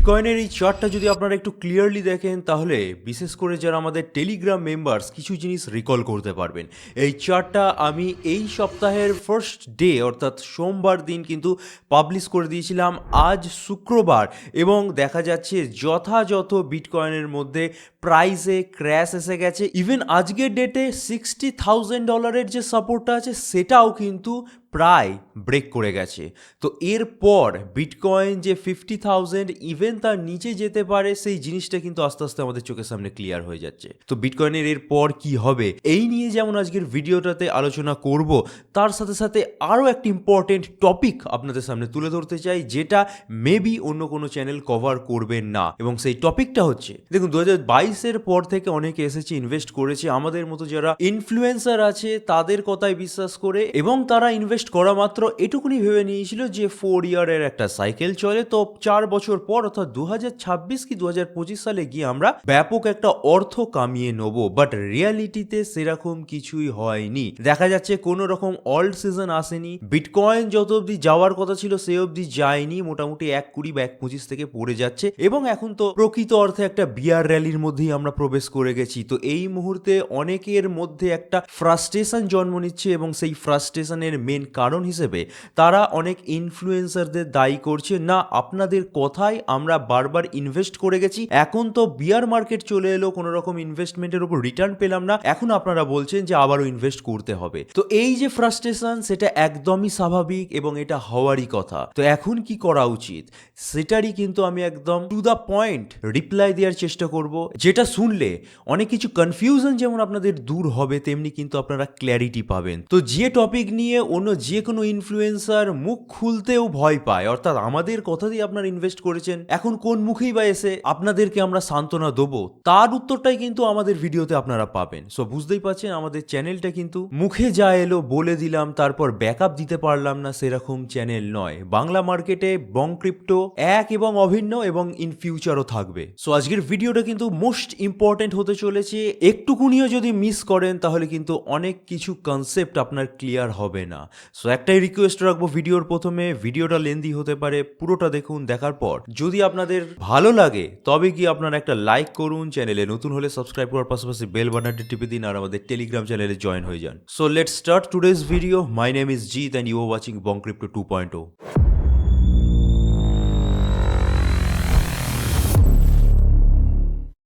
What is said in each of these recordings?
বিটকয়েনের এই চার্টটা যদি আপনারা একটু ক্লিয়ারলি দেখেন তাহলে বিশেষ করে যারা আমাদের টেলিগ্রাম মেম্বার্স কিছু জিনিস রিকল করতে পারবেন। এই চার্টটা আমি এই সপ্তাহের ফার্স্ট ডে অর্থাৎ সোমবার দিন কিন্তু পাবলিশ করে দিয়েছিলাম, আজ শুক্রবার, এবং দেখা যাচ্ছে যথাযথ বিটকয়েনের মধ্যে প্রাইসে ক্র্যাশ এসে গেছে। ইভেন আজকের ডেটে $60,000 যে সাপোর্টটা আছে সেটাও কিন্তু প্রায় ব্রেক করে গেছে। তো এরপর বিটকয়েন যে 50,000 ইভেন তার নিচে যেতে পারে সেই জিনিসটা কিন্তু আস্তে আস্তে আমাদের চোখের সামনে ক্লিয়ার হয়ে যাচ্ছে। তো বিটকয়েনের এরপর কি হবে এই নিয়ে যেমন আজকের ভিডিওটাতে আলোচনা করব, তার সাথে সাথে আরও একটি ইম্পর্টেন্ট টপিক আপনাদের সামনে তুলে ধরতে চাই যেটা মেবি অন্য কোনো চ্যানেল কভার করবেন না, এবং সেই টপিকটা হচ্ছে, দেখুন 2022-এর পর থেকে অনেকে এসেছে, ইনভেস্ট করেছে, আমাদের মতো যারা ইনফ্লুয়েন্সার আছে তাদের কথায় বিশ্বাস করে, এবং তারা ইনভেস্ট করা মাত্র এটুকুনি ভেবে নিয়েছিল যে 4 ইয়ারের একটা সাইকেল চলে, তো 4 বছর পর অর্থাৎ 2026 কি 2025 সালে গিয়ে আমরা ব্যাপক একটা অর্থ কামিয়ে নেব। বাট রিয়ালিটিতে সেরকম কিছুই হয়নি। দেখা যাচ্ছে কোনো রকম অল্ড সিজন আসেনি, বিটকয়েন যত অবধি যাওয়ার কথা ছিল সে অবধি যায়নি, মোটামুটি 1.20 বা 1.25 থেকে পড়ে যাচ্ছে, এবং এখন তো প্রকৃত অর্থে একটা বিয়ার র্যালির মধ্যেই আমরা প্রবেশ করে গেছি। তো এই মুহূর্তে অনেকের মধ্যে একটা ফ্রাস্ট্রেশন জন্ম নিচ্ছে, এবং সেই ফ্রাস্ট্রেশনের মেন কারণ হিসেবে তারা অনেক ইনফ্লুয়েন্সারদের দায়ী করছে, না আপনাদের কথায় আমরা বারবার ইনভেস্ট করে গেছি, এখন তো বিয়ার মার্কেট চলে এলো, কোনো রকম ইনভেস্টমেন্টের উপর রিটার্ন পেলাম না, এখন আপনারা বলছেন যে আবারও ইনভেস্ট করতে হবে। তো এই যে ফ্রাস্ট্রেশন সেটা একদমই স্বাভাবিক এবং এটা হওয়ারই কথা। তো এখন কি করা উচিত সেটারই কিন্তু আমি একদম টু দ্য পয়েন্ট রিপ্লাই দেওয়ার চেষ্টা করব, যেটা শুনলে অনেক কিছু কনফিউশন যেমন আপনাদের দূর হবে, তেমনি কিন্তু আপনারা ক্ল্যারিটি পাবেন। তো যে টপিক নিয়ে অন্য যে কোনো ইনফ্লুয়েন্সার মুখ খুলতেও ভয় পায়, অর্থাৎ আমাদের কথা দিয়ে আপনারা ইনভেস্ট করেছেন, এখন কোন মুখেই বা এসে আপনাদেরকে আমরা সান্ত্বনা দেবো, তার উত্তরটাই কিন্তু আমাদের ভিডিওতে আপনারা পাবেন। সো বুঝতেই পারছেন আমাদের চ্যানেলটা কিন্তু মুখে যা এলো বলে দিলাম তারপর ব্যাকআপ দিতে পারলাম না সেরকম চ্যানেল নয়। বাংলা মার্কেটে বং ক্রিপ্টো এক এবং অভিন্ন, এবং ইন ফিউচারও থাকবে। সো আজকের ভিডিওটা কিন্তু মোস্ট ইম্পর্টেন্ট হতে চলেছে, একটুকুনিও যদি মিস করেন তাহলে কিন্তু অনেক কিছু কনসেপ্ট আপনার ক্লিয়ার হবে না। সো একটাই রিকোয়েস্ট রাখবো ভিডিওর প্রথমে, ভিডিওটা লেন্দি হতে পারে, পুরোটা দেখুন, দেখার পর যদি আপনাদের ভালো লাগে তবে কি আপনারা একটা লাইক করুন, চ্যানেলে নতুন হলে সাবস্ক্রাইব করার পাশাপাশি বেল বাটনটি টিপে দিন, আর আমাদের টেলিগ্রাম চ্যানেলে জয়েন হয়ে যান। So let's start today's video. My name is Jeet and you are watching Bong crypto 2.0।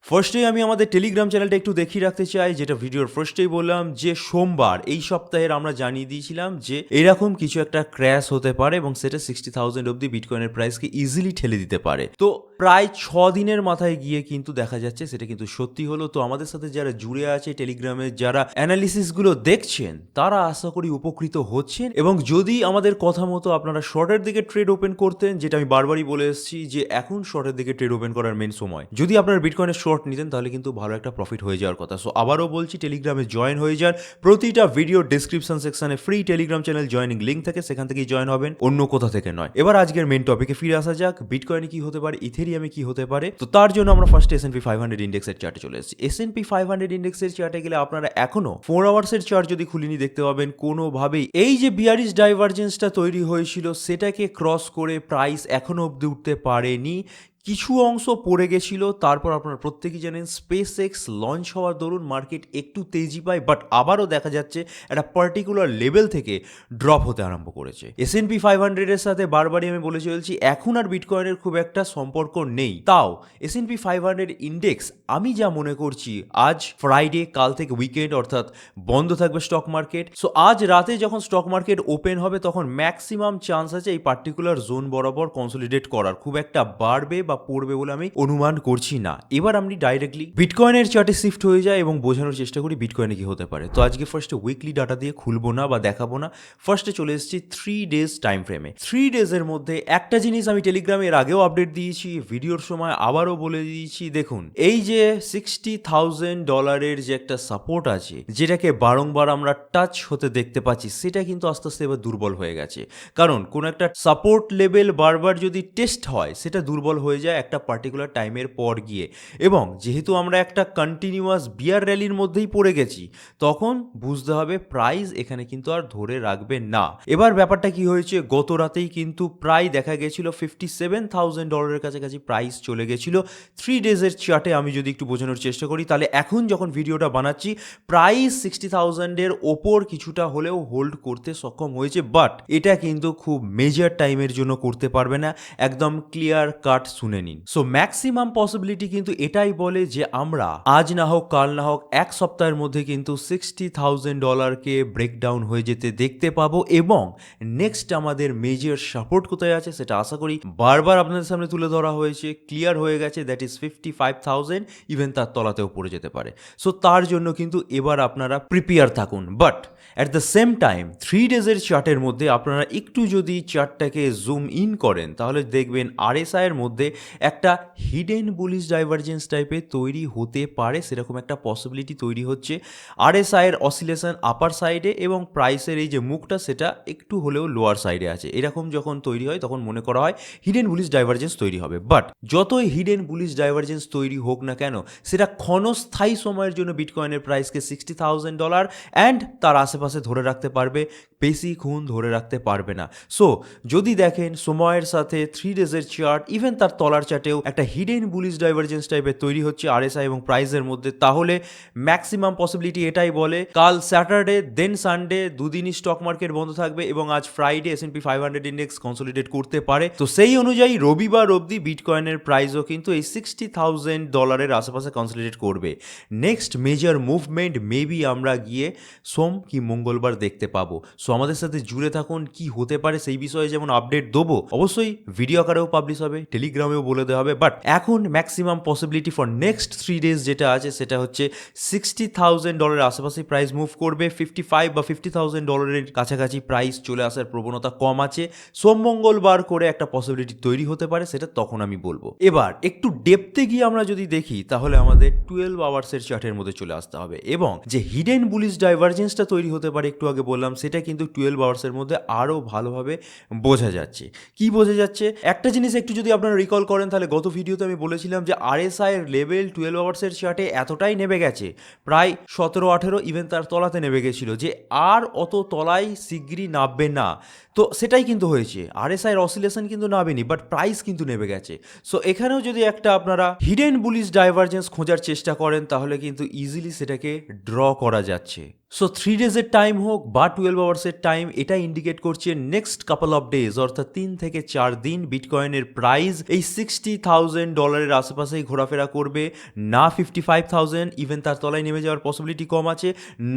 ফার্স্টেই আমি আমাদের টেলিগ্রাম চ্যানেলটা একটু দেখিয়ে রাখতে চাই, যেটা ভিডিওর ফার্স্টেই বললাম যে সোমবার এই সপ্তাহের আমরা জানিয়ে দিয়েছিলাম যে এরকম কিছু একটা ক্র্যাশ হতে পারে, এবং সেটা 60,000 অব্দি বিটকয়েনের প্রাইসকে ইজিলি ঠেলে দিতে পারে। তো প্রায় 6 দিনের মাথায় গিয়ে কিন্তু দেখা যাচ্ছে সেটা কিন্তু সত্যি হলো। তো আমাদের সাথে যারা জুড়ে আছে টেলিগ্রামে, যারা অ্যানালিসিসগুলো দেখছেন, তারা আশা করি উপকৃত হচ্ছেন, এবং যদি আমাদের কথা মতো আপনারা শর্টের দিকে ট্রেড ওপেন করতেন, যেটা আমি বারবারই বলে এসেছি যে এখন শর্টের দিকে ট্রেড ওপেন করার মেন সময়, যদি আপনার বিটকয়েনের শর্ট নিতেন তাহলে কিন্তু ভালো একটা প্রফিট হয়ে যাওয়ার কথা। সো আবারও বলছি, টেলিগ্রামে জয়েন হয়ে যান। প্রতিটা ভিডিও ডেসক্রিপশন সেকশনে free Telegram channel joining link থাকে, সেখান থেকেই জয়েন হবেন, অন্য কোথা থেকে নয়। এবার আজকের মেন টপিকে ফিরে আসা যাক, বিটকয়েনে কি হতে পারে, ইথেরিয়ামে কি হতে পারে। তো তার জন্য আমরা ফার্স্ট S&P 500 ইন্ডেক্সের চার্টে চলে এসেছি। S&P 500 ইন্ডেক্সের চার্টে গেলে আপনারা এখনো 4 আওয়ার্সের চার্ট যদি খুলিনি দেখতে পাবেন কোনোভাবেই এই যে বিয়ারিশ ডাইভারজেন্সটা তৈরি হয়েছিল সেটাকে ক্রস করে প্রাইস এখনো অব্দি উঠতে পারেনি, কিছু অংশ পড়ে গেছিল। তারপর আপনারা প্রত্যেকেই জানেন স্পেস এক্স লঞ্চ হওয়ার দরুন মার্কেট একটু তেজি পায়, বাট আবারও দেখা যাচ্ছে একটা পার্টিকুলার লেভেল থেকে ড্রপ হতে আরম্ভ করেছে। S&P 500 এর সাথে বারবারই আমি বলে চলছি এখন আর বিটকয়েনের খুব একটা সম্পর্ক নেই। তাও S&P 500 ইন্ডেক্স আমি যা মনে করছি, আজ ফ্রাইডে, কাল থেকে উইকেন্ড, অর্থাৎ বন্ধ থাকবে স্টক মার্কেট। সো আজ রাতে যখন স্টক মার্কেট ওপেন হবে তখন ম্যাক্সিমাম চান্স আছে এই পার্টিকুলার জোন বরাবর কনসলিডেট করার, খুব একটা বাড়বে বা পড়বে বলে আমি অনুমান করছি না। এবার আমি ডাইরেক্টলি বিটকয়েনের চার্টে শিফট হয়ে যায় এবং বোঝানোর চেষ্টা করি বিটকয়েনে কি হতে পারে। তো আজকে ফার্স্টে উইকলি ডাটা দিয়ে খুলবো না বা দেখাবো না, ফার্স্টে চলে এসেছি 3 ডেজ টাইম ফ্রেমে। 3 ডেজের মধ্যে একটা জিনিস আমি টেলিগ্রামে এর আগেও আপডেট দিয়েছি, ভিডিওর সময় আবারও বলে দিয়েছি, দেখুন এই যে $60,000 যে একটা সাপোর্ট আছে, যেটাকে বারংবার আমরা টাচ হতে দেখতে পাচ্ছি, সেটা কিন্তু আস্তে আস্তে এবার দুর্বল হয়ে গেছে। কারণ কোন একটা সাপোর্ট লেভেল বারবার যদি টেস্ট হয় সেটা দুর্বল হয়ে যায় একটা পার্টিকুলার টাইমের পর গিয়ে, এবং যেহেতু আমরা একটা কন্টিনিউয়াস বিয়ার র্যালির মধ্যেই পড়ে গেছি, তখন বুঝতে হবে প্রাইস এখানে কিন্তু আর ধরে রাখবে না। এবার ব্যাপারটা কি হয়েছে, গত রাতেই কিন্তু প্রায় দেখা গেছিল $57,000 কাছাকাছি প্রাইস চলে গেছিল 3 ডেজের চার্টে। আমি যদি একটু বোঝানোর চেষ্টা করি, তাহলে এখন যখন ভিডিওটা বানাচ্ছি প্রাইস 60,000-এর ওপর কিছুটা হলেও হোল্ড করতে সক্ষম হয়েছে, বাট এটা কিন্তু খুব মেজর টাইমের জন্য করতে পারবে না, একদম ক্লিয়ার কাট শুনে নিন। সো ম্যাক্সিমাম পসিবিলিটি কিন্তু এটাই বলে যে আমরা আজ না হোক কাল না হোক এক সপ্তাহের মধ্যে কিন্তু $60,000-কে ব্রেকডাউন হয়ে যেতে দেখতে পাবো, এবং নেক্সট আমাদের মেজর সাপোর্ট কোথায় আছে সেটা আশা করি বারবার আপনাদের সামনে তুলে ধরা হয়েছে, ক্লিয়ার হয়ে গেছে, দ্যাট ইজ 55,000, ইভেন তার তলাতেও পড়ে যেতে পারে। সো তার জন্য কিন্তু এবার আপনারা প্রিপেয়ার থাকুন। But at the same time 3 ডেজের চার্টের মধ্যে আপনারা একটু যদি চার্টটাকে জুম ইন করেন, তাহলে দেখবেন আরএসআই এর মধ্যে একটা হিডেন বুলিশ ডাইভারজেন্স টাইপের তৈরি হতে পারে, সেরকম একটা পসিবিলিটি তৈরি হচ্ছে। আরএসআই এর অসিলেশন আপার সাইডে এবং প্রাইসের এই যে মুখটা সেটা একটু হলেও লোয়ার সাইডে আছে, এরকম যখন তৈরি হয় তখন মনে করা হয় হিডেন বুলিশ ডাইভারজেন্স তৈরি হবে। বাট যতই হিডেন বুলিশ ডাইভারজেন্স তৈরি হোক না কেন, সেটা ক্ষণস্থায়ী সময়ের জন্য বিটকয়েনের প্রাইসকে $60,000 অ্যান্ড তার আশেপাশে ধরে রাখতে পারবে, বেশিক্ষণ ধরে রাখতে পারবে না। সো যদি দেখেন সময়ের সাথে 3 ডেজের চার্ট, ইভেন তার তলার চার্টেও একটা হিডেন বুলিশ ডাইভারজেন্স টাইপের তৈরি হচ্ছে আরএসআই এবং প্রাইসের মধ্যে, তাহলে ম্যাক্সিমাম পসিবিলিটি এটাই বলে কাল স্যাটারডে দেন সানডে দুদিনই স্টক মার্কেট বন্ধ থাকবে, এবং আজ ফ্রাইডে S&P 500 ইন্ডেক্স কনসলিডেট করতে পারে। তো সেই অনুযায়ী রবিবার অবধি বিটকয়েনের প্রাইসও কিন্তু এই $60,000-এর আশেপাশে কনসলিডেট করবে। নেক্সট মেজর মুভমেন্ট মেবি আমরা গিয়ে সোম কি মঙ্গলবার দেখতে পাবো। সো আমাদের সাথে জুড়ে থাকুন, কি হতে পারে সেই বিষয়ে যেমন আপডেট দেবো, অবশ্যই ভিডিও আকারেও পাবলিশ হবে, টেলিগ্রামেও বলে দেওয়া হবে। বাট এখন maximum possibility for next 3 days যেটা আছে সেটা হচ্ছে $60,000-এর আশেপাশে প্রাইস মুভ করবে, 55 বা $50,000-এর কাছাকাছি প্রাইস চলে আসার প্রবণতা কম আছে। সোম মঙ্গলবার করে একটা পসিবিলিটি তৈরি হতে পারে, সেটা তখন আমি বলবো। এবার একটু ডেপথে গিয়ে আমরা যদি দেখি, তাহলে আমাদের 12 আওয়ার্সের চার্টের মধ্যে চলে আসতে হবে, এবং যে হিডেন বুলিশ ডাইভারজেন্সটা তৈরি হতে পারে একটু আগে বললাম, সেটা কিন্তু 12 আওয়ার্সের মধ্যে আরও ভালোভাবে বোঝা যাচ্ছে। কি বোঝা যাচ্ছে, একটা জিনিস একটু যদি আপনারা রিকল করেন, তাহলে গত ভিডিওতে আমি বলেছিলাম যে আরএসআই এর লেভেল 12 আওয়ার্সের চার্টে এতটাই নেমে গেছে, প্রায় 17-18, ইভেন তার তলাতে নেমে গেছিল, যে আর অত তলায় শিগগিরই নামবে না। তো সেটাই কিন্তু হয়েছে, আরএসআই এর অসিলেশন কিন্তু নামেনি, বাট প্রাইস কিন্তু নেমে গেছে। সো এখানেও যদি একটা আপনারা হিডেন বুলিশ ডাইভারজেন্স খোঁজার চেষ্টা করেন, তাহলে কিন্তু ইজিলি সেটাকে ড্র করা যাচ্ছে। সো 3 ডেজের টাইম হোক বা 12 আওয়ার্সের টাইম, এটা ইন্ডিকেট করছে নেক্সট কাপল অফ ডেজ, অর্থাৎ 3 থেকে 4 দিন বিটকয়েনের প্রাইস এই $60,000-এর আশেপাশেই ঘোরাফেরা করবে, না 55,000, ইভেন তার তলায় নেমে যাওয়ার পসিবিলিটি কম আছে,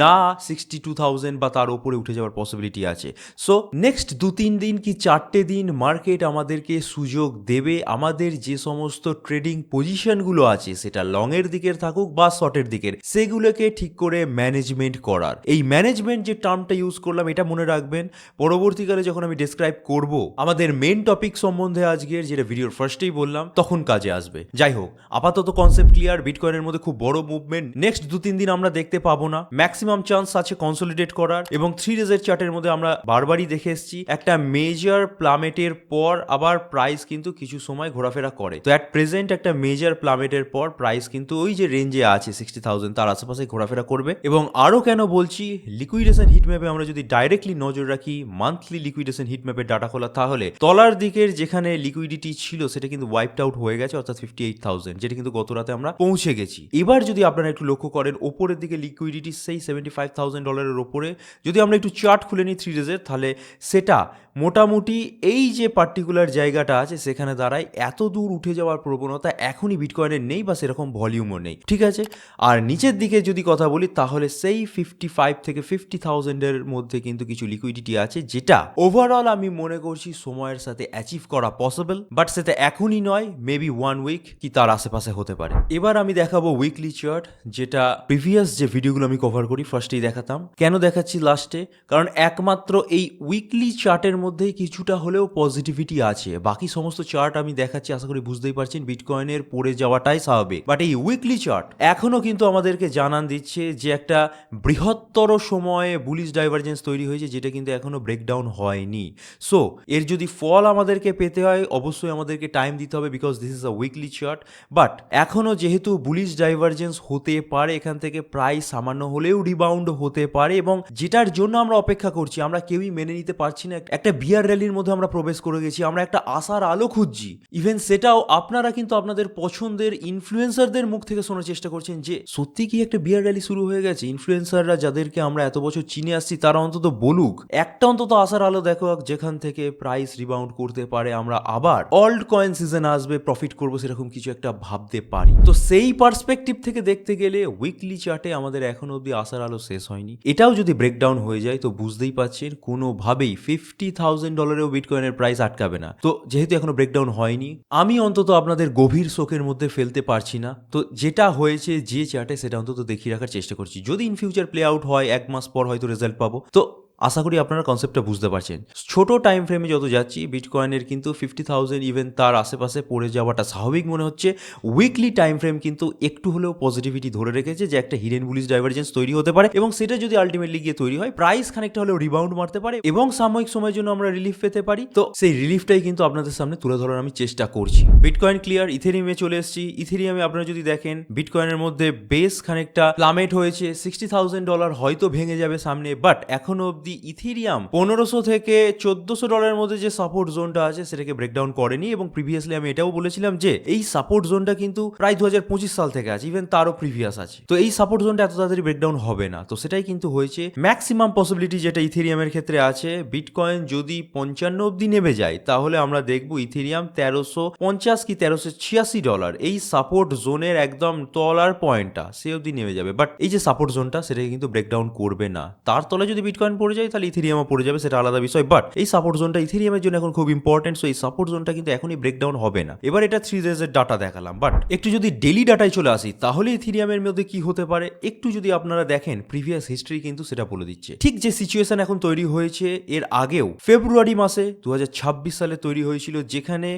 না 62,000 বা তার উপরে উঠে যাওয়ার পসিবিলিটি আছে। সো নেক্সট 2-3 দিন কি 4টে দিন মার্কেট আমাদেরকে সুযোগ দেবে আমাদের যে সমস্ত ট্রেডিং পজিশনগুলো আছে, সেটা লংয়ের দিকের থাকুক বা শর্টের দিকের, সেগুলোকে ঠিক করে ম্যানেজমেন্ট করার। এই ম্যানেজমেন্ট যে টার্মটা ইউজ করলাম, এটা মনে রাখবেন, পরবর্তীকালে যখন আমি ডেসক্রাইব করব আমাদের মেন টপিক সম্বন্ধে আজকের, যেটা ভিডিওর ফার্স্টেই বললাম, তখন কাজে আসবে। যাই হোক, আপাতত কনসেপ্ট ক্লিয়ার, বিটকয়েনের মধ্যে খুব বড় মুভমেন্ট নেক্সট 2-3 দিন আমরা দেখতে পাবো না, ম্যাক্সিমাম চান্স আছে কনসলিডেট করার, এবং 3 ডেজের চার্টের মধ্যে আমরা বারবারই দেখে এসেছি একটা মেজর প্লামেটের পর আবার প্রাইস কিন্তু কিছু সময় ঘোরাফেরা করে। তো অ্যাট প্রেজেন্ট একটা মেজর প্লামেটের পর প্রাইস কিন্তু ওই যে রেঞ্জে আছে 60,000, তার আশেপাশে ঘোরাফেরা করবে। এবং আরও কেন বলছি, লিকুইডেশন হিটম্যাপে আমরা যদি ডাইরেক্টলি নজর রাখি, মান্থলি লিকুইডেশন হিটম্যাপের ডাটা খোলা, তাহলে তলার দিকের যেখানে লিকুইডিটি ছিল সেটা কিন্তু ওয়াইপড আউট হয়ে গেছে, অর্থাৎ 58,000, যেটা কিন্তু গত রাতে আমরা পৌঁছে গেছি। এবার যদি আপনারা একটু লক্ষ্য করেন, ওপরের দিকে লিকুইডিটি সেই $75,000-এর ওপরে, যদি আমরা একটু চার্ট খুলে নিই 3 ডেজের, তাহলে সেটা মোটামুটি এই যে পার্টিকুলার জায়গাটা আছে সেখানে দাঁড়ায়, এত দূর উঠে যাওয়ার প্রবণতা এখনই বিটকয়েনের নেই, বা সেরকম ভলিউমও নেই, ঠিক আছে। আর নিচের দিকে যদি কথা বলি, তাহলে সেই 55 থেকে 50,000-এর মধ্যে কিন্তু কিছু লিকুইডিটি আছে, যেটা ওভারঅল আমি মনে করছি সময়ের সাথে অ্যাচিভ করা পসিবল, বাট সেটা এখনই নয়, মেবি 1 উইক কি তার আশেপাশে হতে পারে। এবার আমি দেখাবো উইকলি চার্ট, যেটা প্রিভিয়াস যে ভিডিওগুলো আমি কভার করি ফার্স্টেই দেখাতাম। কেন দেখাচ্ছি লাস্টে, কারণ একমাত্র এই উইকলি চার্টের মধ্যেই কিছুটা হলেও পজিটিভিটি আছে, বাকি সমস্ত চার্ট আমি দেখাচ্ছি, আশা করি বুঝতেই পারছেন বিটকয়েনের পড়ে যাওয়াটাই স্বাভাবিক। বাট এই উইকলি চার্ট এখনো কিন্তু আমাদেরকে জানান দিচ্ছে যে একটা বৃহৎ বৃহত্তর সময়ে বুলিশ ডাইভারজেন্স তৈরি হয়েছে, যেটা কিন্তু এখনো ব্রেকডাউন হয়নি। সো এর যদি ফল আমাদেরকে পেতে হয়, অবশ্যই আমাদেরকে টাইম দিতে হবে, because this is a weekly chart. But এখনো যেহেতু বুলিশ ডাইভারজেন্স হতে পারে, এখান থেকে প্রাইস সামান্য হলেও রিবাউন্ড হতে পারে, এবং যেটার জন্য আমরা অপেক্ষা করছি, আমরা কেউই মেনে নিতে পারছি না একটা বিয়ার র্যালির মধ্যে আমরা প্রবেশ করে গেছি, আমরা একটা আশার আলো খুঁজছি। ইভেন সেটাও আপনারা কিন্তু আপনাদের পছন্দের ইনফ্লুয়েন্সারদের মুখ থেকে শোনার চেষ্টা করছেন যে সত্যি কি একটা বিয়ার র্যালি শুরু হয়ে গেছে। ইনফ্লুয়েন্সাররা যাদেরকে আমরা এত বছর চিনে আসছি, তারা অন্তত বলুক, একটা অন্তত আশার আলো দেখো যেখান থেকে প্রাইস রিবাউন্ড করতে পারে, আমরা আবার অল্ড কয়েন সিজন আসবে, প্রফিট করবো, সেরকম কিছু একটা ভাবতে পারি। তো সেই পার্সপেক্টিভ থেকে দেখতে গেলে উইকলি চার্টে আমাদের এখনো অব্দি আশার আলো শেষ হয়নি। এটাও যদি ব্রেকডাউন হয়ে যায় তো বুঝতেই পারছেন কোনোভাবেই $50,000 বিটকয়েনের প্রাইস আটকাবে না। তো যেহেতু এখনো ব্রেকডাউন হয়নি, আমি অন্তত আপনাদের গভীর শোকের মধ্যে ফেলতে পারছি না। তো যেটা হয়েছে যে চার্টে, সেটা অন্তত দেখিয়ে রাখার চেষ্টা করছি। যদি ইন ফিউচার প্লে আউট হয়, 1 মাস পর হয়তো রেজাল্ট পাবো। তো আশা করি আপনারা কনসেপ্টটা বুঝতে পারছেন। ছোট টাইম ফ্রেমে যত যাচ্ছি, বিটকয়েনের কিন্তু 50,000 ইভেন তার আশেপাশে পড়ে যাওয়াটা স্বাভাবিক মনে হচ্ছে। উইকলি টাইম ফ্রেম কিন্তু একটু হলেও পজিটিভিটি ধরে রেখেছে যে একটা হিডেন বুলিশ ডাইভারজেন্স তৈরি হতে পারে, এবং সেটা যদি আলটিমেটলি গিয়ে তৈরি হয়, প্রাইস খানিকটা হলেও রিবাউন্ড মারতে পারে এবং সাময়িক সময়ের জন্য আমরা রিলিফ পেতে পারি। তো সেই রিলিফটাই কিন্তু আপনাদের সামনে তুলে ধরার আমি চেষ্টা করছি। বিটকয়েন ক্লিয়ার, ইথেরিয়ামে চলে এসেছি। ইথেরিয়ামে আপনারা যদি দেখেন, বিটকয়েনের মধ্যে বেশ খানিকটা প্লামেট হয়েছে। $60,000 হয়তো ভেঙে যাবে সামনে, বাট এখনো অব্দি ইথেরিয়াম 1500 থেকে $1,400 মধ্যে যে সাপোর্ট জোনটা আছে, সেটাকে ব্রেকডাউন করেনি। এবং প্রিভিয়াসলি আমি এটাও বলেছিলাম যে এই সাপোর্ট জোনটা কিন্তু প্রায় 2025 সাল থেকে আছে, ইভেন তারও প্রিভিয়াস আছে। তো এই সাপোর্ট জোনটা এত তাড়াতাড়ি ব্রেকডাউন হবে না। তো সেটাই কিন্তু হয়েছে। ম্যাক্সিমাম পসিবিলিটি যেটা ইথেরিয়ামের ক্ষেত্রে আছে, বিটকয়েন যদি 55 অব্দি নেমে যায়, তাহলে আমরা দেখবো ইথেরিয়াম $1,350 কি $1,386 এই সাপোর্ট জোনের একদম তলার পয়েন্টটা সে অব্দি নেমে যাবে। বাট এই যে সাপোর্ট জোনটা, সেটাকে কিন্তু ব্রেকডাউন করবে না। তার তলে যদি বিটকয়েন পড়ে যায়, তাহলে ইথেরিয়ামও পড়ে যাবে, সেটা আলাদা বিষয়। বাট এই সাপোর্ট জোনটা ইথেরিয়ামের জন্য এখন খুব ইম্পর্টেন্ট। সো এই সাপোর্ট জোনটা কিন্তু এখনই ব্রেকডাউন হবে না। এবার এটা 3 ডেজের ডাটা দেখালাম, বাট একটু যদি ডেলি ডাটায় চলে আসি, তাহলে ইথেরিয়ামের মধ্যে কি হতে পারে একটু যদি আপনারা দেখেন, প্রিভিয়াস হিস্ট্রি কিন্তু সেটা বলে দিচ্ছে। ঠিক যে সিচুয়েশন এখন তৈরি হয়েছে, এর আগেও ফেব্রুয়ারি মাসে 2026 সালে তৈরি হয়েছিল, যেখানে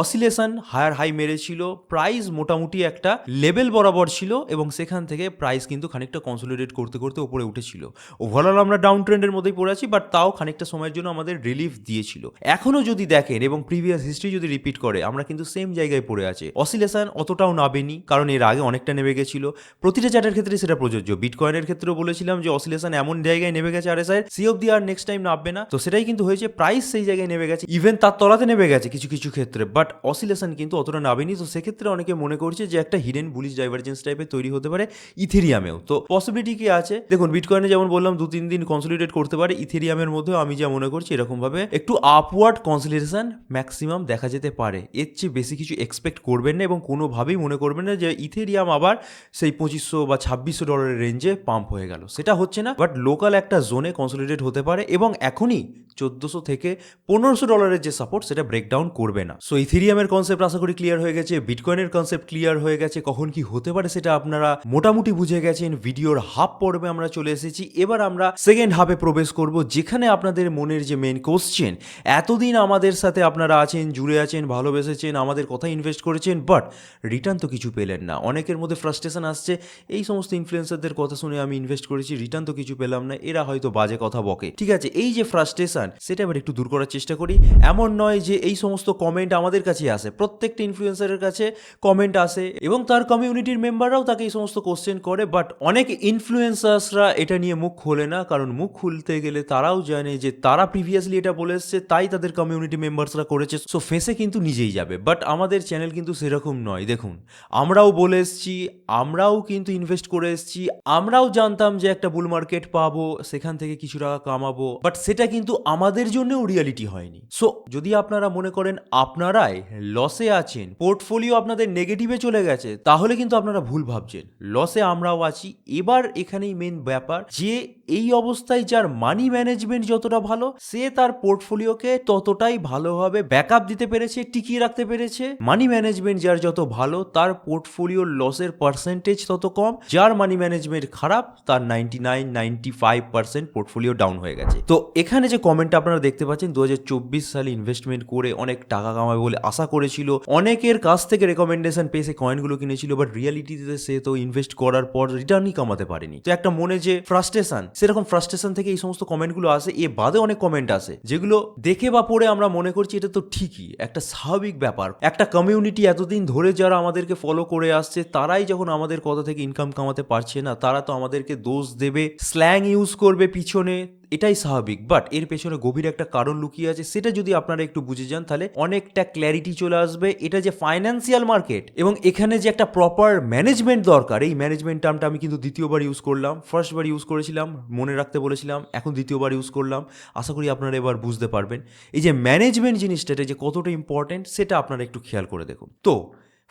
অসিলেশন হায়ার হাই মেরেছিল, প্রাইস মোটামুটি একটা লেভেল বরাবর ছিল, এবং সেখান থেকে প্রাইস কিন্তু খানিকটা কনসোলিডেট করতে করতে উপরে উঠেছিল। ওভারঅল আমরা ডাউন ট্রেন্ডের মধ্যেই পড়ে আছি, বাট তাও খানিকটা সময়ের জন্য আমাদের রিলিফ দিয়েছিল। এখনো যদি দেখেন এবং প্রিভিয়াস হিস্ট্রি যদি রিপিট করে, আমরা কিন্তু সেম জায়গায় পড়ে আছি। অসিলেশন অতটাও নামেনি, কারণ এর আগে অনেকটা নেমে গেছিল। প্রতিটা চার্টের ক্ষেত্রে সেটা প্রযোজ্য। বিটকয়েনের ক্ষেত্রেও বলেছিলাম যে অসিলেশন এমন জায়গায় নেমে গেছে আরএসআই সি অফ দি আর নেক্সট টাইম নামবে না। তো সেটাই কিন্তু হয়েছে, প্রাইস সেই জায়গায় নেমে গেছে, ইভেন তার তলাতে নেমে গেছে কিছু কিছু ক্ষেত্রে, বাট অসিলেশন কিন্তু অতটা নামেনি। তো সেক্ষেত্রে অনেকে মনে করছে যে একটা হিডেন বুলিশ ডাইভারজেন্স টাইপের তৈরি হতে পারে ইথেরিয়ামেও। তো পসিবিলিটি কি আছে দেখুন, বিটকয়েনে যেমন বললাম 2-3 দিন কনসোলিডেট করতে পারে, ইথেরিয়ামের মধ্যেও আমি যা মনে করছি এরকম ভাবে একটু আপওয়ার্ড কনসোলিডেশন ম্যাক্সিমাম দেখা যেতে পারে। এর চেয়ে বেশি কিছু এক্সপেক্ট করবেন না, এবং কোনোভাবেই মনে করবেন না যে ইথেরিয়াম আবার সেই $2,500 বা $2,600 রেঞ্জে পাম্প হয়ে গেল। সেটা হচ্ছে না, বাট লোকাল একটা জোনে কনসোলিডেট হতে পারে, এবং এখনই $1,400 থেকে $1,500 যে সাপোর্ট, সেটা ব্রেকডাউন করবে না। সো ইথেরিয়ামের কনসেপ্ট আশা করি ক্লিয়ার হয়ে গেছে, বিটকয়েনের কনসেপ্ট ক্লিয়ার হয়ে গেছে, কখন কি হতে পারে সেটা আপনারা মোটামুটি বুঝে গেছেন। ভিডিওর হাফ পর্বে আমরা চলে এসেছি, এবার আমরা সেকেন্ড হাফে প্রবেশ করব, যেখানে আপনাদের মনের যে মেন কোশ্চেন, এতদিন আমাদের সাথে আপনারা আছেন, জুড়ে আছেন, ভালোবেসেছেন, আমাদের কথা ইনভেস্ট করেছেন, বাট রিটার্ন তো কিছু পেলেন না। অনেকের মধ্যে ফ্রাস্ট্রেশন আসছে, এই সমস্ত ইনফ্লুয়েন্সারদের কথা শুনে আমি ইনভেস্ট করেছি, রিটার্ন তো কিছু পেলাম না, এরা হয়তো বাজে কথা বকে। ঠিক আছে, এই যে ফ্রাস্ট্রেশন, সেটা এবার একটু দূর করার চেষ্টা করি। এমন নয় যে এই সমস্ত কমেন্ট আমাদের কাছে আসে, প্রত্যেকটা ইনফ্লুয়েন্সারের কাছে কমেন্ট আসে, এবং তার কমিউনিটির মেম্বাররাও তাকে এই সমস্ত কোশ্চেন করে, বাট অনেক ইনফ্লুয়েন্সার্সরা এটা নিয়ে মুখ খোলে না, কারণ মুখ খুলতে গেলে তারাও জানে যে তারা প্রিভিয়াসলি এটা বলে এসছে, তাই তাদের কমিউনিটি মেম্বার্সরা করেছে, সো ফেসে কিন্তু নিজেই যাবে। বাট আমাদের চ্যানেল কিন্তু সেরকম নয়। দেখুন, আমরাও বলে এসছি, আমরাও কিন্তু ইনভেস্ট করে এসছি, আমরাও জানতাম যে একটা বুল মার্কেট পাবো, সেখান থেকে কিছু টাকা কামাবো, বাট সেটা কিন্তু আমাদের জন্যও রিয়ালিটি হয়নি। সো যদি আপনারা মনে করেন আপনারাই লসে আছেন, পোর্টফোলিও আপনাদের নেগেটিভে চলে গেছে, তাহলে কিন্তু আপনারা ভুল ভাবছেন। লসে আমরাও আছি। এবার এখানেই মেন ব্যাপার যে এই অবস্থায় যার মানি ম্যানেজমেন্ট যতটা ভালো, সে তার পোর্টফোলিওকে ততটাই ভালোভাবে ব্যাকআপ দিতে পেরেছে, টিকিয়ে রাখতে পেরেছে। মানি ম্যানেজমেন্ট যার যত ভালো, তার পোর্টফোলিওর লসের পার্সেন্টেজ তত কম। যার মানি ম্যানেজমেন্ট খারাপ, তার 99-95% পোর্টফোলিও ডাউন হয়ে গেছে। তো এখানে যে কমেন্টটা আপনারা দেখতে পাচ্ছেন, 2024 সালে ইনভেস্টমেন্ট করে অনেক টাকা কামাবে বলে আশা করেছিল, অনেকের কাছ থেকে রেকমেন্ডেশন পেয়ে সে কয়েনগুলো কিনেছিল, বাট রিয়ালিটিতে সে তো ইনভেস্ট করার পর রিটার্নই কামাতে পারেনি। তো একটা মনে যে ফ্রাস্ট্রেশন, সেরকম ফ্রাস্ট্রেশন থেকে এই সমস্ত কমেন্টগুলো আসে। এ বাদে অনেক কমেন্ট আসে যেগুলো দেখে বা পড়ে আমরা মনে করছি এটা তো ঠিকই, একটা স্বাভাবিক ব্যাপার। একটা কমিউনিটি এতদিন ধরে যারা আমাদেরকে ফলো করে আসছে, তারাই যখন আমাদের কথা থেকে ইনকাম কামাতে পারছে না, তারা তো আমাদেরকে দোষ দেবে, স্ল্যাং ইউজ করবে পিছনে, এটাই স্বাভাবিক। বাট এর পেছনে গভীর একটা কারণ লুকিয়ে আছে, সেটা যদি আপনারা একটু বুঝে যান তাহলে অনেকটা ক্ল্যারিটি চলে আসবে। এটা যে ফাইন্যান্সিয়াল মার্কেট এবং এখানে যে একটা প্রপার ম্যানেজমেন্ট দরকার, এই ম্যানেজমেন্ট টার্মটা আমি কিন্তু দ্বিতীয়বার ইউজ করলাম। ফার্স্টবার ইউজ করেছিলাম, মনে রাখতে বলেছিলাম, এখন দ্বিতীয়বার ইউজ করলাম। আশা করি আপনারা এবার বুঝতে পারবেন এই যে ম্যানেজমেন্ট জিনিসটা, এটা যে কতটা ইম্পর্টেন্ট, সেটা আপনারা একটু খেয়াল করে দেখুন। তো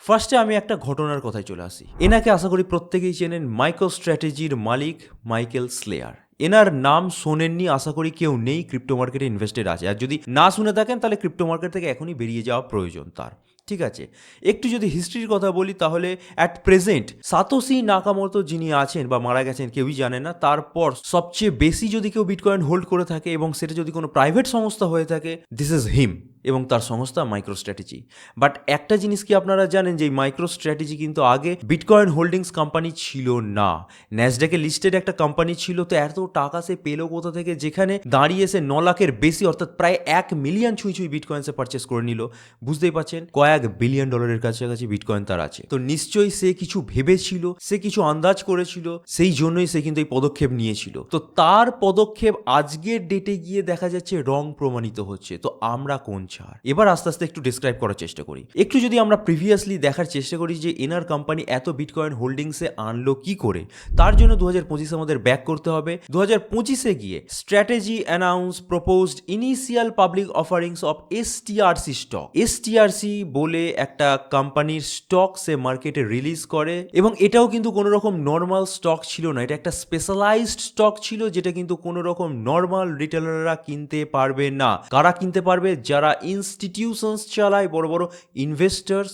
ফার্স্টে আমি একটা ঘটনার কথায় চলে আসি। এনাকে আশা করি প্রত্যেকেই চেনেন, মাইক্রো স্ট্র্যাটেজির মালিক মাইকেল স্লেয়ার। এনার নাম শোনেননি আশা করি কেউ নেই ক্রিপ্টো মার্কেটে ইনভেস্টেড আছে, আর যদি না শুনে থাকেন তাহলে ক্রিপ্টো মার্কেট থেকে এখনই বেরিয়ে যাওয়া প্রয়োজন তার। ঠিক আছে, একটু যদি হিস্ট্রির কথা বলি তাহলে অ্যাট প্রেজেন্ট সাতোশি নাকামোতো যিনি আছেন বা মারা গেছেন কেউই জানে না, তারপর সবচেয়ে বেশি যদি কেউ বিটকয়েন হোল্ড করে থাকে এবং সেটা যদি কোনো প্রাইভেট সংস্থা হয়ে থাকে, দিস ইজ হিম এবং তার সংস্থা মাইক্রো স্ট্র্যাটেজি। বাট একটা জিনিস কি আপনারা জানেন যে মাইক্রো স্ট্র্যাটেজি কিন্তু আগে বিটকয়েন হোল্ডিংস কোম্পানি ছিল না, ন্যাসড্যাকে লিস্টেড একটা কোম্পানি ছিল। তো এত টাকা সে পেলো কোথা থেকে, যেখানে দাঁড়িয়ে সে 9 লাখের বেশি অর্থাৎ প্রায় 1 মিলিয়ন ছুঁই বিটকয়েন সে পারচেস করে নিল। বুঝতেই পারছেন কয়েক বিলিয়ন ডলারের কাছাকাছি বিটকয়েন তার আছে। তো নিশ্চয়ই সে কিছু ভেবেছিল, সে কিছু আন্দাজ করেছিল, সেই জন্যই সে কিন্তু এই পদক্ষেপ নিয়েছিল। তো তার পদক্ষেপ আজকের ডেটে গিয়ে দেখা যাচ্ছে রং প্রমাণিত হচ্ছে। তো আমরা কোন ছাড়, এবার আস্তে আস্তে একটু ডিসক্রাইব করার চেষ্টা করি। একটু যদি আমরা প্রিভিয়াসলি দেখার চেষ্টা করি যে এনার কোম্পানি এত বিটকয়েন হোল্ডিংসে আনলো কি করে, তার জন্য 2025 আমাদের ব্যাক করতে হবে। 2025-এ গিয়ে strategy announce proposed initial public offerings of STRC stock. STRC বলে একটা কোম্পানির স্টক সে মার্কেটে রিলিজ করে এবং এটাও কিন্তু কোনো রকম নর্মাল স্টক ছিল না, এটা একটা স্পেশালাইজড স্টক ছিল, যেটা কিন্তু কোনো রকম নর্মাল রিটেলাররা কিনতে পারবে না। কারা কিনতে পারবে? যারা ইনস্টিটিউশনস চালায়, বড় বড় ইনভেস্টার্স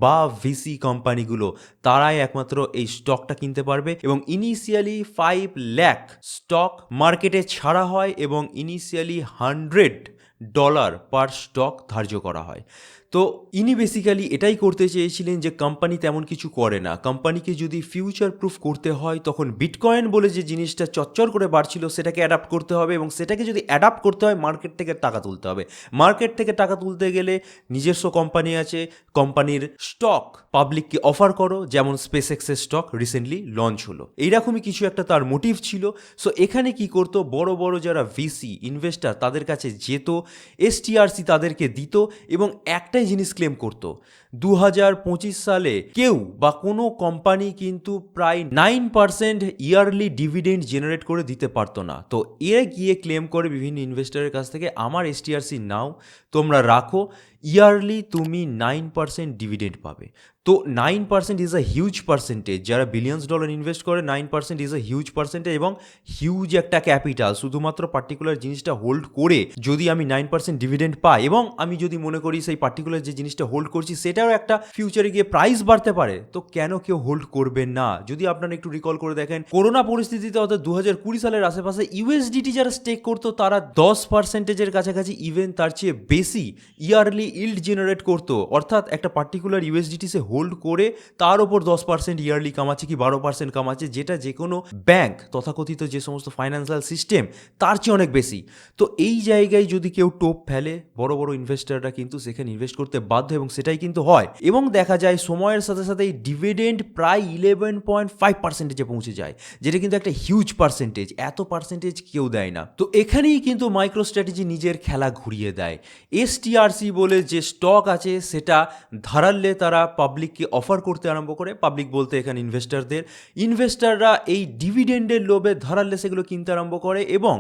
বা ভিসি কোম্পানিগুলো, তারাই একমাত্র এই স্টকটা কিনতে পারবে। এবং ইনিশিয়ালি 5 লাখ স্টক মার্কেটে ছাড়া হয় এবং ইনিশিয়ালি $100 পার স্টক ধার্য করা হয়। তো ইনি বেসিক্যালি এটাই করতে চেয়েছিলেন যে কোম্পানি তেমন কিছু করে না, কোম্পানিকে যদি ফিউচার প্রুফ করতে হয় তখন বিটকয়েন বলে যে জিনিসটা চচ্চর করে বাড়ছিল সেটাকে অ্যাডাপ্ট করতে হবে, এবং সেটাকে যদি অ্যাডাপ্ট করতে হয় মার্কেট থেকে টাকা তুলতে হবে। মার্কেট থেকে টাকা তুলতে গেলে নিজস্ব কোম্পানি আছে, কোম্পানির স্টক পাবলিককে অফার করো, যেমন স্পেস এক্সের স্টক রিসেন্টলি লঞ্চ হলো। এইরকমই কিছু একটা তার মোটিভ ছিল। সো এখানে কি করতো, বড় বড় যারা ভিসি ইনভেস্টার তাদের কাছে যেত, এসটিআরসি তাদেরকে দিত এবং একটাই জিনিস ক্লেম করতো, 2025 সালে কেউ বা কোনো কোম্পানি কিন্তু প্রায় 9% ইয়ারলি ডিভিডেন্ড জেনারেট করে দিতে পারতো না। তো এ গিয়ে ক্লেম করে বিভিন্ন ইনভেস্টারের কাছ থেকে, আমার এসটিআরসি নাও, তোমরা রাখো, ইয়ারলি তুমি 9% ডিভিডেন্ড পাবে। তো 9% ইজ আ হিউজ পার্সেন্টেজ, যারা বিলিয়ন্স ডলার ইনভেস্ট করে 9% ইজ আ হিউজ পার্সেন্টেজ এবং হিউজ একটা ক্যাপিটাল। শুধুমাত্র পার্টিকুলার জিনিসটা হোল্ড করে যদি আমি 9% ডিভিডেন্ড পাই এবং আমি যদি মনে করি সেই পার্টিকুলার যে জিনিসটা হোল্ড করছি সেটাও একটা ফিউচারে গিয়ে প্রাইস বাড়তে পারে, তো কেন কেউ হোল্ড করবে না? যদি আপনারা একটু রিকল করে দেখেন, করোনা পরিস্থিতিতে অর্থাৎ 2020 সালের আশেপাশে ইউএসডিটি যারা স্টেক করতো তারা 10%-এর কাছাকাছি, ইভেন তার চেয়ে বেশি ইয়ারলি ইল্ড জেনারেট করতো। অর্থাৎ একটা পার্টিকুলার ইউএসডিটি সে হোল্ড করে তার ওপর 10% ইয়ারলি কামাচ্ছে কি 12% কামাচ্ছে, যেটা যে কোনো ব্যাংক তথাকথিত যে সমস্ত ফাইন্যান্সিয়াল সিস্টেম তার চেয়ে অনেক বেশি। তো এই জায়গায় যদি কেউ টোপ ফেলে, বড় বড় ইনভেস্টাররা কিন্তু সেখানে ইনভেস্ট করতে বাধ্য এবং সেটাই কিন্তু হয়। এবং দেখা যায় সময়ের সাথে সাথে এই ডিভিডেন্ড প্রায় 11.5%-এ পৌঁছে যায়, যেটা কিন্তু একটা হিউজ পার্সেন্টেজ। এত পার্সেন্টেজ কেউ দেয় না। তো এখানেই কিন্তু মাইক্রো স্ট্র্যাটেজি নিজের খেলা ঘুরিয়ে দেয়। এসটিআরসি বলে যে স্টক আছে সেটা ধারালে তারা পাবলিককে অফার করতে আরম্ভ করে। পাবলিক বলতে এখানে ইনভেস্টাররা এই ডিভিডেন্ডের লোভে ধারালে সেগুলো কিনতে আরম্ভ করে এবং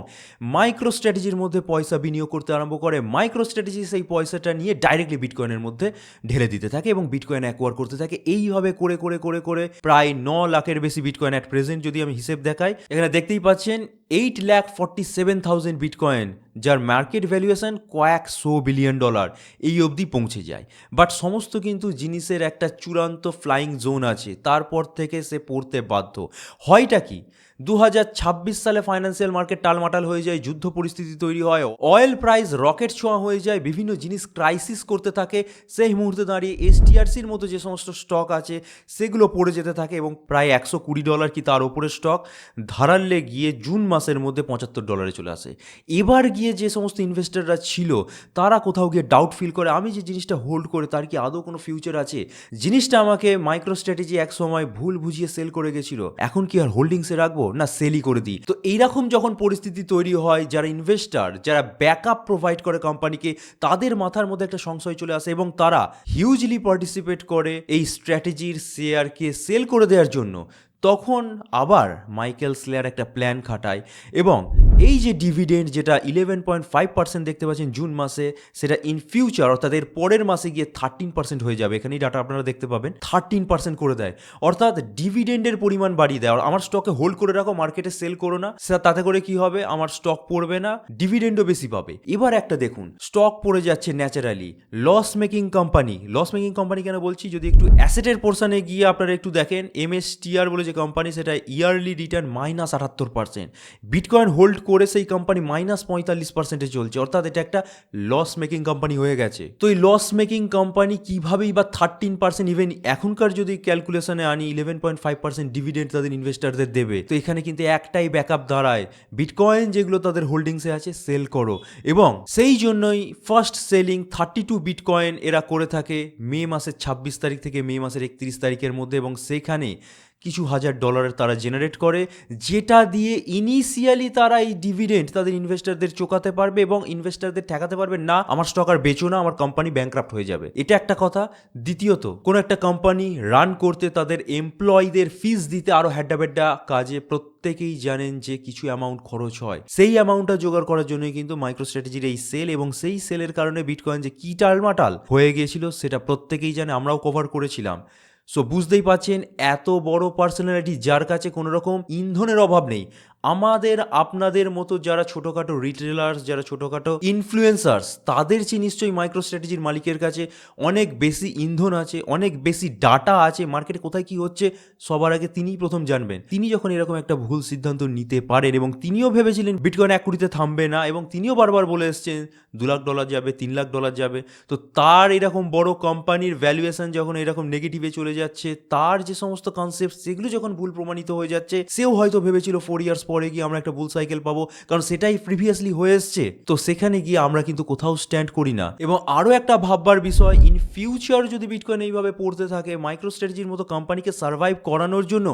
মাইক্রো স্ট্র্যাটেজির মধ্যে পয়সা বিনিয়োগ করতে আরম্ভ করে। মাইক্রো স্ট্র্যাটেজি সেই পয়সাটা নিয়ে ডাইরেক্টলি বিটকয়েনের মধ্যে ঢেলে দিতে থাকে এবং বিটকয়েন অ্যাকোয়ার করতে থাকে। এইভাবে করে করে করে করে প্রায় 9 লাখের বেশি বিটকয়েন অ্যাট প্রেজেন্ট যদি আমি হিসেব দেখাই, এখানে দেখতেই পাচ্ছেন 8,47,000 বিটকয়েন, যার মার্কেট ভ্যালুয়েশন কয়েকশো বিলিয়ন ডলার এই অবধি পৌঁছে যায়। বাট সমস্ত কিন্তু জিনিসের একটা চূড়ান্ত ফ্লাইং জোন আছে, তারপর থেকে সে পড়তে বাধ্য হয়টা কি? 2026 সালে ফাইন্যান্সিয়াল মার্কেট টালমাটাল হয়ে যায়, যুদ্ধ পরিস্থিতি তৈরি হয়, অয়েল প্রাইস রকেট ছোঁয়া হয়ে যায়, বিভিন্ন জিনিস ক্রাইসিস করতে থাকে। সেই মুহূর্তে দাঁড়িয়ে এসটিআরসির মতো যে সমস্ত স্টক আছে সেগুলো পড়ে যেতে থাকে এবং প্রায় $120 কি তার ওপরে স্টক ধারালে গিয়ে জুন মাসের মধ্যে $75 চলে আসে। এবার গিয়ে যে সমস্ত ইনভেস্টররা ছিল তারা কোথাও গিয়ে ডাউট ফিল করে, আমি যে জিনিসটা হোল্ড করে তার কি আদৌ কোনো ফিউচার আছে? জিনিসটা আমাকে মাইক্রো স্ট্র্যাটেজি এক সময় ভুল বুঝিয়ে সেল করে গেছিল, এখন কি আর হোল্ডিংসে রাখবো না সেলই করে দিই? তো এইরকম যখন পরিস্থিতি তৈরি হয়, যারা ইনভেস্টর, যারা ব্যাকআপ প্রোভাইড করে কোম্পানিকে, তাদের মাথার মধ্যে একটা সংশয় চলে আসে এবং তারা হিউজলি পার্টিসিপেট করে এই স্ট্র্যাটেজির শেয়ারকে সেল করে দেওয়ার জন্য। তখন আবার মাইকেল স্লেয়ার একটা প্ল্যান খাটায় এবং এই যে ডিভিডেন্ড যেটা 11.5% দেখতে পাচ্ছেন জুন মাসে, সেটা ইন ফিউচার অর্থাৎ এর পরের মাসে গিয়ে 13% হয়ে যাবে। এখানেই ডাটা আপনারা দেখতে পাবেন, 13% করে দেয়, অর্থাৎ ডিভিডেন্ডের পরিমাণ বাড়িয়ে দেয়। আর আমার স্টকে হোল্ড করে রাখো, মার্কেটে সেল করো না, তাতে করে কি হবে? আমার স্টক পড়বে না, ডিভিডেন্ডও বেশি পাবে। এবার একটা দেখুন, স্টক পড়ে যাচ্ছে ন্যাচারালি, লস মেকিং কোম্পানি কেন বলছি? যদি একটু অ্যাসেটের পোর্শনে গিয়ে আপনারা একটু দেখেন, এমএসটিআর বলে যে কোম্পানি, সেটা ইয়ারলি রিটার্ন -78%। বিটকয়েন হোল্ড করে সেই কোম্পানি -45%-এ চলছে, অর্থাৎ এটা একটা লস মেকিং কোম্পানি হয়ে গেছে। তো এই লস মেকিং কোম্পানি কিভাবেই বা 13%, ইভেন এখনকার যদি ক্যালকুলেশনে আনি 11.5% ডিভিডেন্ড তাদের ইনভেস্টারদের দেবে। তো এখানে কিন্তু একটাই ব্যাকআপ দাঁড়ায়, বিটকয়েন যেগুলো তাদের হোল্ডিংসে আছে সেল করো। এবং সেই জন্যই ফার্স্ট সেলিং 32 বিটকয়েন এরা করে থাকে মে মাসের 26 তারিখ থেকে মে মাসের 31 তারিখের মধ্যে, এবং সেখানে কিছু $1,000 তারা জেনারেট করে, যেটা দিয়ে ইনিশিয়ালি তারা এই ডিভিডেন্ড তাদের ইনভেস্টারদের চোকাতে পারবে এবং ইনভেস্টারদের ঠেকাতে পারবে না আমার স্টক আর বেচো না, আমার কোম্পানি ব্যাংক্রাফট হয়ে যাবে। এটা একটা কথা। দ্বিতীয়ত, কোনো একটা কোম্পানি রান করতে তাদের এমপ্লয়ীদের ফিস দিতে আরও হ্যাড্ডা কাজে প্রত্যেকেই জানেন যে কিছু অ্যামাউন্ট খরচ হয়, সেই অ্যামাউন্টটা জোগাড় করার জন্যই কিন্তু মাইক্রো স্ট্র্যাটেজির এই সেল, এবং সেই সেলের কারণে বিটকয়েন যে কি টালমাটাল হয়ে গিয়েছিল সেটা প্রত্যেকেই জানে, আমরাও কভার করেছিলাম। সো বুঝতেই পারছেন, এত বড় পার্সোনালিটি যার কাছে কোনো রকম ইন্ধনের অভাব নেই, আমাদের আপনাদের মতো যারা ছোটোখাটো রিটেলার্স, যারা ছোটোখাটো ইনফ্লুয়েন্সার্স, তাদের চেয়ে নিশ্চয়ই মাইক্রো স্ট্র্যাটেজির মালিকের কাছে অনেক বেশি ইন্ধন আছে, অনেক বেশি ডাটা আছে, মার্কেটে কোথায় কি হচ্ছে সবার আগে তিনিই প্রথম জানবেন। তিনি যখন এরকম একটা ভুল সিদ্ধান্ত নিতে পারেন, এবং তিনিও ভেবেছিলেন বিটকয়েন 1 কোটিতে থামবে না, এবং তিনিও বারবার বলে এসছেন $2,00,000 যাবে, $3,00,000 যাবে, তো তার এরকম বড় কোম্পানির ভ্যালুয়েশন যখন এরকম নেগেটিভে চলে যাচ্ছে, তার যে সমস্ত কনসেপ্ট সেগুলো যখন ভুল প্রমাণিত হয়ে যাচ্ছে, সেও হয়তো ভেবেছিল 4 ইয়ার্স পরে গিয়ে আমরা একটা বুল সাইকেল পাবো, কারণ সেটাই প্রিভিয়াসলি হয়ে এসছে। তো সেখানে গিয়ে আমরা কিন্তু কোথাও স্ট্যান্ড করি না। এবং আরও একটা ভাববার বিষয়, ইন ফিউচার যদি বিটকয়েন এইভাবে পড়তে থাকে, মাইক্রো স্ট্র্যাটেজির মতো কোম্পানিকে সার্ভাইভ করানোর জন্য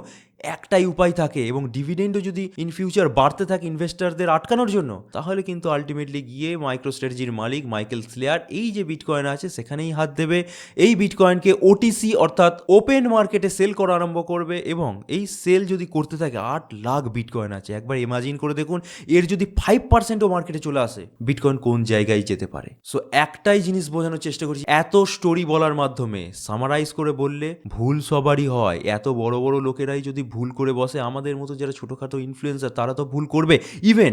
একটাই উপায় থাকে, এবং ডিভিডেন্ডও যদি ইন ফিউচার বাড়তে থাকে ইনভেস্টারদের আটকানোর জন্য, তাহলে কিন্তু আলটিমেটলি গিয়ে মাইক্রো স্ট্র্যাটেজির মালিক মাইকেল স্লেয়ার এই যে বিটকয়েন আছে সেখানেই হাত দেবে, এই বিটকয়েনকে ওটিসি অর্থাৎ ওপেন মার্কেটে সেল করা আরম্ভ করবে। এবং এই সেল যদি করতে থাকে, 8 লাখ বিটকয়েন আছে, একবার ইমাজিন করে দেখুন, এর যদি 5%ও মার্কেটে চলে আসে, বিটকয়েন কোন জায়গায় যেতে পারে। সো একটাই জিনিস বোঝানোর চেষ্টা করছি, এত স্টোরি বলার মাধ্যমে সামারাইজ করে বললে ভুল সবারই হয়। এত বড় বড় লোকেরাই যদি ভুল করে বসে, আমাদের মতো যারা ছোটোখাটো ইনফ্লুয়েন্সার তারা তো ভুল করবে। ইভেন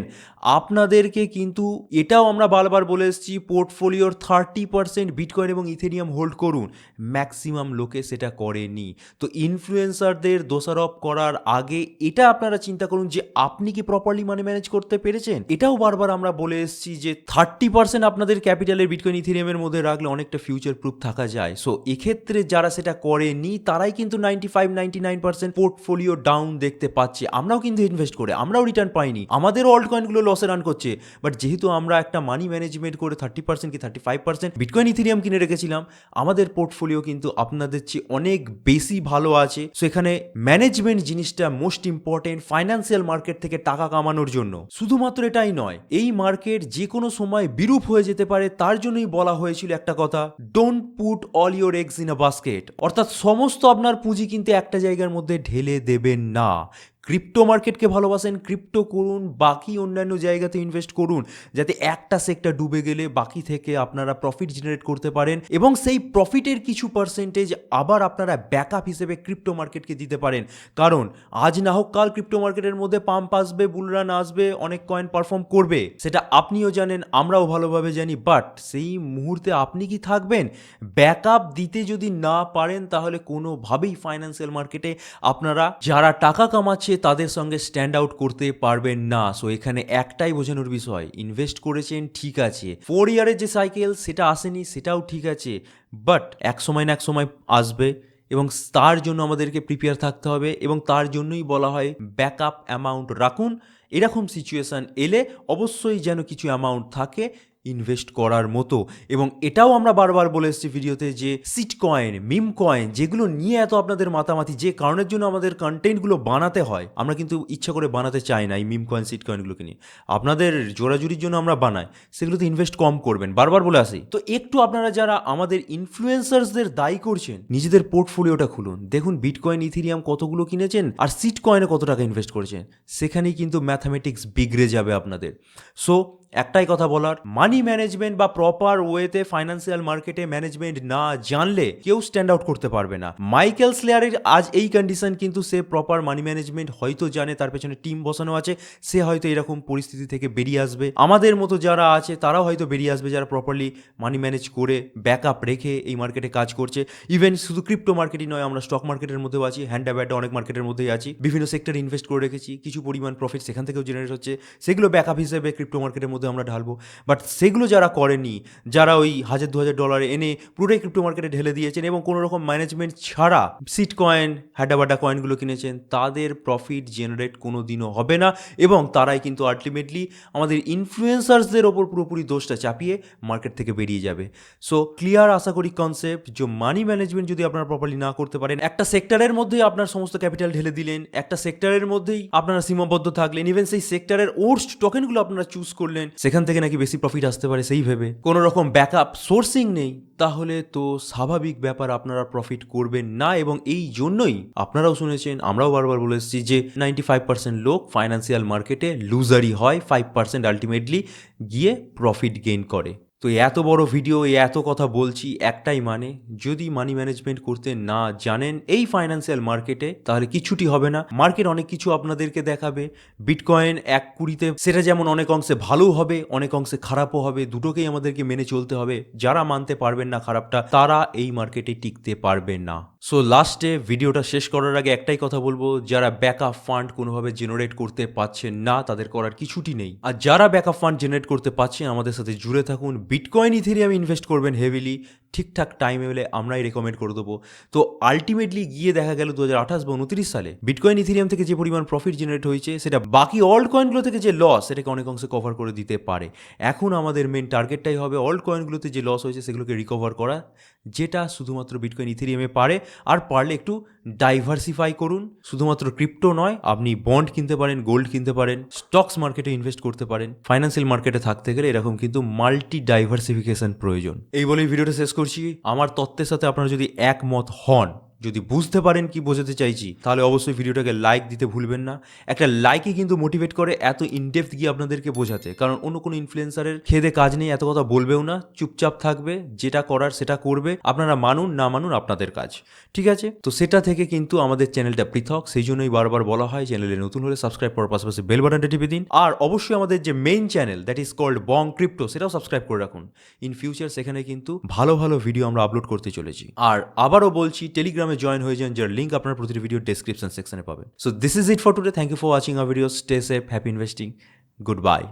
আপনাদেরকে কিন্তু এটাও আমরা বারবার বলে এসেছি, পোর্টফোলিওর 30% বিটকয়েন এবং ইথেরিয়াম হোল্ড করুন, ম্যাক্সিমাম লোকে সেটা করেনি। তো ইনফ্লুয়েন্সারদের দোষারোপ করার আগে এটা আপনারা চিন্তা করুন যে আপনি কি প্রপারলি মানি ম্যানেজ করতে পেরেছেন। এটাও বারবার আমরা বলে এসেছি যে 30% আপনাদের ক্যাপিটালের বিটকয়েন ইথেরিয়ামের মধ্যে রাখলে অনেকটা ফিউচার প্রুফ থাকা যায়। সো এক্ষেত্রে যারা সেটা করেনি তারাই কিন্তু 95-99% পোর্টফোলিও ডাউন দেখতে পাচ্ছে। আমরাও কিন্তু ইনভেস্ট করে আমরাও রিটার্ন পাইনি, আমাদেরও অল্ট কয়েনগুলো লসে রান করছে, বাট যেহেতু আমরা একটা মানি ম্যানেজমেন্ট করে 30% কি 35% বিটকয়েন ইথেরিয়াম কিনে রেখেছিলাম, আমাদের পোর্টফোলিও কিন্তু আপনাদের চেয়ে অনেক বেশি ভালো আছে। সো এখানে ম্যানেজমেন্ট জিনিসটা মোস্ট ইম্পর্টেন্ট ফাইন্যান্সিয়াল মার্কেট থেকে টাকা কামানোর জন্য। শুধুমাত্র এটাই নয়, এই মার্কেট যে কোনো সময় বিরূপ হয়ে যেতে পারে, তার জন্যই বলা হয়েছিল একটা কথা, don't put all your eggs in a basket, অর্থাৎ সমস্ত আপনার পুঁজি কিন্তু একটা জায়গার মধ্যে ঢেলে দেবেন না। ক্রিপ্টো মার্কেটকে ভালোবাসেন, ক্রিপ্টো করুন, বাকি অন্যান্য জায়গাতে ইনভেস্ট করুন, যাতে একটা সেক্টর ডুবে গেলে বাকি থেকে আপনারা প্রফিট জেনারেট করতে পারেন এবং সেই প্রফিটের কিছু পার্সেন্টেজ আবার আপনারা ব্যাকআপ হিসেবে ক্রিপ্টো মার্কেটকে দিতে পারেন। কারণ আজ না হোক কাল ক্রিপ্টো মার্কেটের মধ্যে পাম্প আসবে, বুলরান আসবে, অনেক কয়েন পারফর্ম করবে, সেটা আপনিও জানেন, আমরাও ভালোভাবে জানি। বাট সেই মুহূর্তে আপনি কি থাকবেন? ব্যাকআপ দিতে যদি না পারেন তাহলে কোনোভাবেই ফাইন্যান্সিয়াল মার্কেটে আপনারা যারা টাকা কামাচ্ছে তাদের সঙ্গে স্ট্যান্ড আউট করতে পারবেন না। সো এখানে একটাই বোঝানোর বিষয়, ইনভেস্ট করেছেন ঠিক আছে, 4 ইয়ারের যে সাইকেল সেটা আসেনি, সেটাও ঠিক আছে, বাট এক সময় না এক সময় আসবে এবং তার জন্য আমাদেরকে প্রিপেয়ার থাকতে হবে এবং তার জন্যই বলা হয় ব্যাকআপ অ্যামাউন্ট রাখুন। এরকম সিচুয়েশান এলে অবশ্যই যেন কিছু অ্যামাউন্ট থাকে ইনভেস্ট করার মতো। এবং এটাও আমরা বারবার বলে এসেছি ভিডিওতে যে সিট কয়েন, মিম কয়েন, যেগুলো নিয়ে এত আপনাদের মাতামাতি, যে কারণের জন্য আমাদের কন্টেন্টগুলো বানাতে হয়, আমরা কিন্তু ইচ্ছা করে বানাতে চাই না এই মিম কয়েন, সিট কয়েনগুলোকে নিয়ে, আপনাদের জোরাজুরির জন্য আমরা বানাই, সেগুলোতে ইনভেস্ট কম করবেন, বারবার বলে আসি। তো একটু আপনারা যারা আমাদের ইনফ্লুয়েন্সার্সদের দায়ী করছেন, নিজেদের পোর্টফোলিওটা খুলুন, দেখুন বিটকয়েন, ইথেরিয়াম কতগুলো কিনেছেন আর সিট কয়েনে কত টাকা ইনভেস্ট করেছেন, সেখানেই কিন্তু ম্যাথামেটিক্স বিগড়ে যাবে আপনাদের। সো একটাই কথা বলার, মানি ম্যানেজমেন্ট বা প্রপার ওয়েতে ফাইন্যান্সিয়াল মার্কেটে ম্যানেজমেন্ট না জানলে কেউ স্ট্যান্ড আউট করতে পারবে না। মাইকেল স্লেয়ারের আজ এই কন্ডিশন, কিন্তু সে প্রপার মানি ম্যানেজমেন্ট হয়তো জানে, তার পেছনে টিম বসানো আছে, সে হয়তো এরকম পরিস্থিতি থেকে বেরিয়ে আসবে। আমাদের মতো যারা আছে তারাও হয়তো বেরিয়ে আসবে, যারা প্রপারলি মানি ম্যানেজ করে ব্যাকআপ রেখে এই মার্কেটে কাজ করছে। ইভেন শুধু ক্রিপ্টো মার্কেটই নয়, আমরা স্টক মার্কেটের মধ্যেও আছি, হ্যান্ডা ব্যাডা অনেক মার্কেটের মধ্যেই আছি, বিভিন্ন সেক্টরে ইনভেস্ট করে রেখেছি, কিছু পরিমাণ প্রফিট সেখান থেকেও জেনারেট হচ্ছে, সেগুলো ব্যাকআপ হিসেবে ক্রিপ্টো মার্কেটের মধ্যে আমরা ঢালবো। বাট সেগুলো যারা করেনি, যারা ওই $1000-2000 এনে পুরোটাই ক্রিপ্টো মার্কেটে ঢেলে দিয়েছেন এবং কোনো রকম ম্যানেজমেন্ট ছাড়া সিট কয়েন, হ্যাডাবাডা কয়েনগুলো কিনেছেন, তাদের প্রফিট জেনারেট কোনো দিনও হবে না এবং তারাই কিন্তু আলটিমেটলি আমাদের ইনফ্লুয়েন্সার্সদের ওপর পুরোপুরি দোষটা চাপিয়ে মার্কেট থেকে বেরিয়ে যাবে। সো ক্লিয়ার আশা করি কনসেপ্ট, যে মানি ম্যানেজমেন্ট যদি আপনারা প্রপারলি না করতে পারেন, একটা সেক্টরের মধ্যেই আপনার সমস্ত ক্যাপিটাল ঢেলে দিলেন, একটা সেক্টরের মধ্যেই আপনারা সীমাবদ্ধ থাকলেন, ইভেন সেই সেক্টরের ওর্স্ট টোকেনগুলো আপনারা চুজ করলেন, সেখান থেকে নাকি বেশি প্রফিট আসতে পারে সেই ভেবে, কোনো রকম ব্যাকআপ সোর্সিং নেই, তাহলে তো স্বাভাবিক ব্যাপার আপনারা প্রফিট করবেন না। এবং এই জন্যই আপনারাও শুনেছেন, আমরাও বারবার বলে এসেছি যে 95% লোক ফাইন্যান্সিয়াল মার্কেটে লুজারই হয়, 5% আলটিমেটলি গিয়ে প্রফিট গেইন করে। তো এত বড় ভিডিও, এত কথা বলছি একটাই মানে, যদি মানি ম্যানেজমেন্ট করতে না জানেন এই ফাইন্যান্সিয়াল মার্কেটে, তাহলে কিছুটি হবে না। মার্কেট অনেক কিছু আপনাদেরকে দেখাবে, বিটকয়েন 1.20-তে সেটা যেমন অনেক অংশে ভালো হবে, অনেক অংশে খারাপও হবে, দুটোকেই আমাদেরকে মেনে চলতে হবে। যারা মানতে পারবেন না খারাপটা, তারা এই মার্কেটে টিকতে পারবেন না। সো লাস্টে ভিডিওটা শেষ করার আগে একটাই কথা বলবো, যারা ব্যাকআপ ফান্ড কোনোভাবে জেনারেট করতে পারছেন না, তাদের করার কিছুটি নেই। আর যারা ব্যাকআপ ফান্ড জেনারেট করতে পারছেন, আমাদের সাথে জুড়ে থাকুন, বিটকয়েন, ইথেরিয়াম ইনভেস্ট করবেন হেভিলি, ঠিকঠাক টাইম এলে আমরাই রেকমেন্ড করে দেবো। তো আলটিমেটলি গিয়ে দেখা গেল 2028 বা 29 সালে বিটকয়েন, ইথেরিয়াম থেকে যে পরিমাণ প্রফিট জেনারেট হয়েছে, সেটা বাকি অল্ড কয়েনগুলো থেকে যে লস, সেটাকে অনেক অংশে কভার করে দিতে পারে। এখন আমাদের মেন টার্গেটটাই হবে অল্ড কয়েনগুলোতে যে লস হয়েছে সেগুলোকে রিকভার করা, যেটা শুধুমাত্র বিটকয়েন, ইথেরিয়ামে পারে। আর পারলে একটু ডাইভার্সিফাই করুন, শুধুমাত্র ক্রিপ্টো নয়, আপনি বন্ড কিনতে পারেন, গোল্ড কিনতে পারেন, স্টকস মার্কেটে ইনভেস্ট করতে পারেন। ফাইন্যান্সিয়াল মার্কেটে থাকতে গেলে এরকম কিন্তু মাল্টি ডাইভার্সিফিকেশন প্রয়োজন। এই বলেই ভিডিওটা শেষ করছি। আমার তত্ত্বের সাথে আপনারা যদি একমত হন, যদি বুঝতে পারেন কি বোঝাতে চাইছি, তাহলে অবশ্যই ভিডিওটাকে লাইক দিতে ভুলবেন না। একটা লাইকই কিন্তু মোটিভেট করে এত ইনডেপথ গিয়ে আপনাদেরকে বোঝাতে, কারণ অন্য কোনো ইনফ্লুয়েন্সারের খেদে কাজ নেই, এত কথা বলবেও না, চুপচাপ থাকবে, যেটা করার সেটা করবে, আপনারা মানুন না মানুন আপনাদের কাজ, ঠিক আছে? তো সেটা থেকে কিন্তু আমাদের চ্যানেলটা পৃথক, সেই জন্যই বারবার বলা হয় চ্যানেলে নতুন হলে সাবস্ক্রাইব করার পাশাপাশি বেল বাটনটা টিপে দিন। আর অবশ্যই আমাদের যে main channel, that is called Bong Crypto, সেটাও সাবস্ক্রাইব করে রাখুন। ইন ফিউচার সেখানে কিন্তু ভালো ভালো ভিডিও আমরা আপলোড করতে চলেছি। আর আবারও বলছি, টেলিগ্রামে জয়েন হয়ে যান, যার লিঙ্ক আপনারা প্রতিটি ভিডিও ডেসক্রিপশন সেকশনে পাবেন। So this is it for today. Thank you for watching our video. Stay safe, happy investing, good by.